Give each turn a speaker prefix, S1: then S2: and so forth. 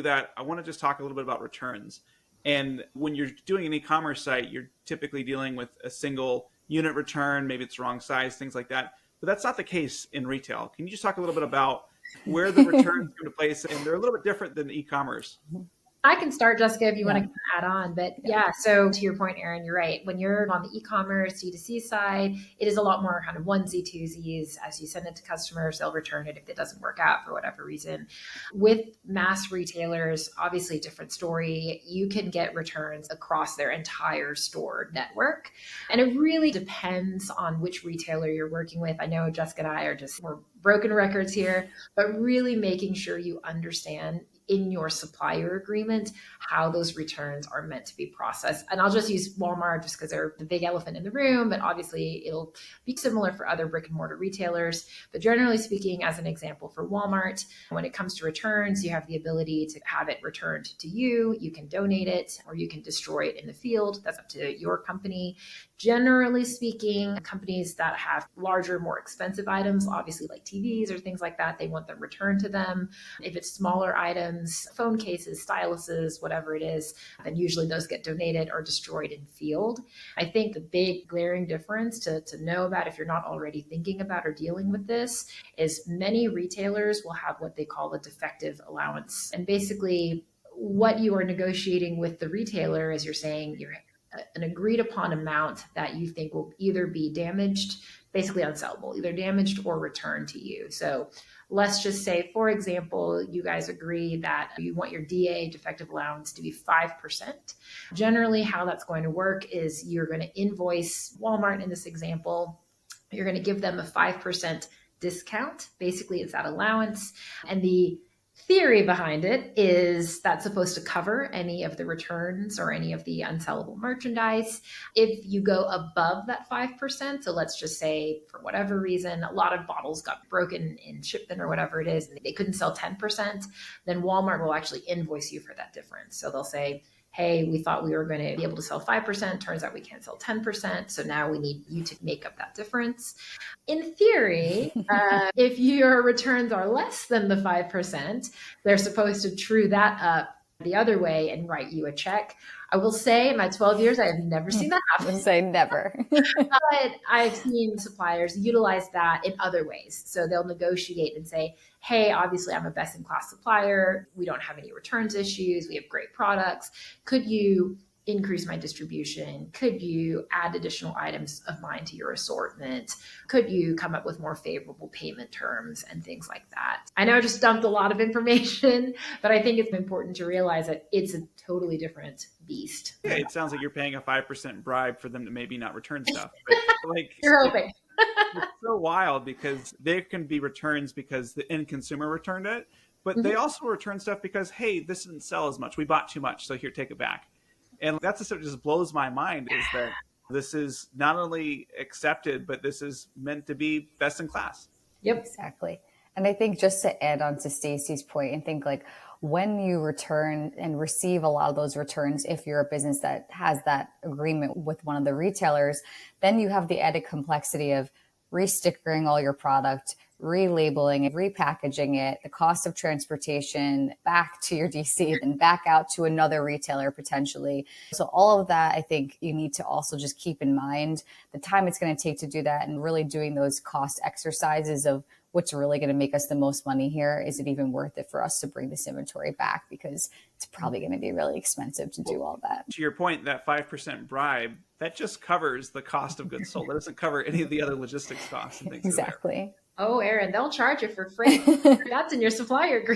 S1: that, I want to just talk a little bit about returns. And when you're doing an e-commerce site, you're typically dealing with a single unit return, maybe it's the wrong size, things like that. But that's not the case in retail. Can you just talk a little bit about where the returns come to place? And they're a little bit different than e-commerce.
S2: I can start, Jessica, if you want to add on. But so to your point, Erin, you're right. When you're on the e-commerce D2C side, it is a lot more kind of onesie twosies. As you send it to customers, they'll return it if it doesn't work out for whatever reason. With mass retailers, obviously different story. You can get returns across their entire store network. And it really depends on which retailer you're working with. I know Jessica and I we're broken records here, but really making sure you understand in your supplier agreement how those returns are meant to be processed. And I'll just use Walmart just because they're the big elephant in the room, but obviously it'll be similar for other brick and mortar retailers. But generally speaking, as an example for Walmart, when it comes to returns, you have the ability to have it returned to you. You can donate it or you can destroy it in the field. That's up to your company. Generally speaking, companies that have larger, more expensive items, obviously like TVs or things like that, they want them returned to them. If it's smaller items, phone cases, styluses, whatever it is, then usually those get donated or destroyed in field. I think the big glaring difference to know about if you're not already thinking about or dealing with this is many retailers will have what they call a defective allowance. And basically what you are negotiating with the retailer is you're saying you're an agreed upon amount that you think will either be damaged, basically unsellable, either damaged or returned to you. So let's just say, for example, you guys agree that you want your DA defective allowance to be 5%. Generally, how that's going to work is you're going to invoice Walmart in this example. You're going to give them a 5% discount. Basically, it's that allowance. And the theory behind it is that's supposed to cover any of the returns or any of the unsellable merchandise. If you go above that 5%, so let's just say for whatever reason, a lot of bottles got broken in shipment or whatever it is, and they couldn't sell 10%, then Walmart will actually invoice you for that difference. So they'll say, hey, we thought we were going to be able to sell 5%. Turns out we can't sell 10%. So now we need you to make up that difference. In theory, if your returns are less than the 5%, they're supposed to true that up the other way and write you a check. I will say in my 12 years, I have never seen that happen.
S3: I say never.
S2: But I've seen suppliers utilize that in other ways. So they'll negotiate and say, hey, obviously I'm a best-in-class supplier. We don't have any returns issues. We have great products. Could you increase my distribution? Could you add additional items of mine to your assortment? Could you come up with more favorable payment terms and things like that? I know I just dumped a lot of information, but I think it's important to realize that it's a totally different beast.
S1: Yeah, it sounds like you're paying a 5% bribe for them to maybe not return stuff. But like,
S2: you're hoping.
S1: It's so wild because there can be returns because the end consumer returned it, but they also return stuff because, hey, this didn't sell as much. We bought too much, so here, take it back. And that's the stuff that just blows my mind is that this is not only accepted, but this is meant to be best in class.
S2: Yep.
S3: Exactly. And I think just to add on to Stacey's point and think like when you return and receive a lot of those returns, if you're a business that has that agreement with one of the retailers, then you have the added complexity of restickering all your product, relabeling it, repackaging it, the cost of transportation back to your DC, then back out to another retailer potentially. So all of that, I think you need to also just keep in mind the time it's going to take to do that and really doing those cost exercises of what's really going to make us the most money here. Is it even worth it for us to bring this inventory back? Because it's probably going to be really expensive to do all that.
S1: To your point, that 5% bribe, that just covers the cost of goods sold. It doesn't cover any of the other logistics costs and things.
S3: Exactly.
S2: Oh, Erin, they'll charge you for freight. That's in your supplier agreement.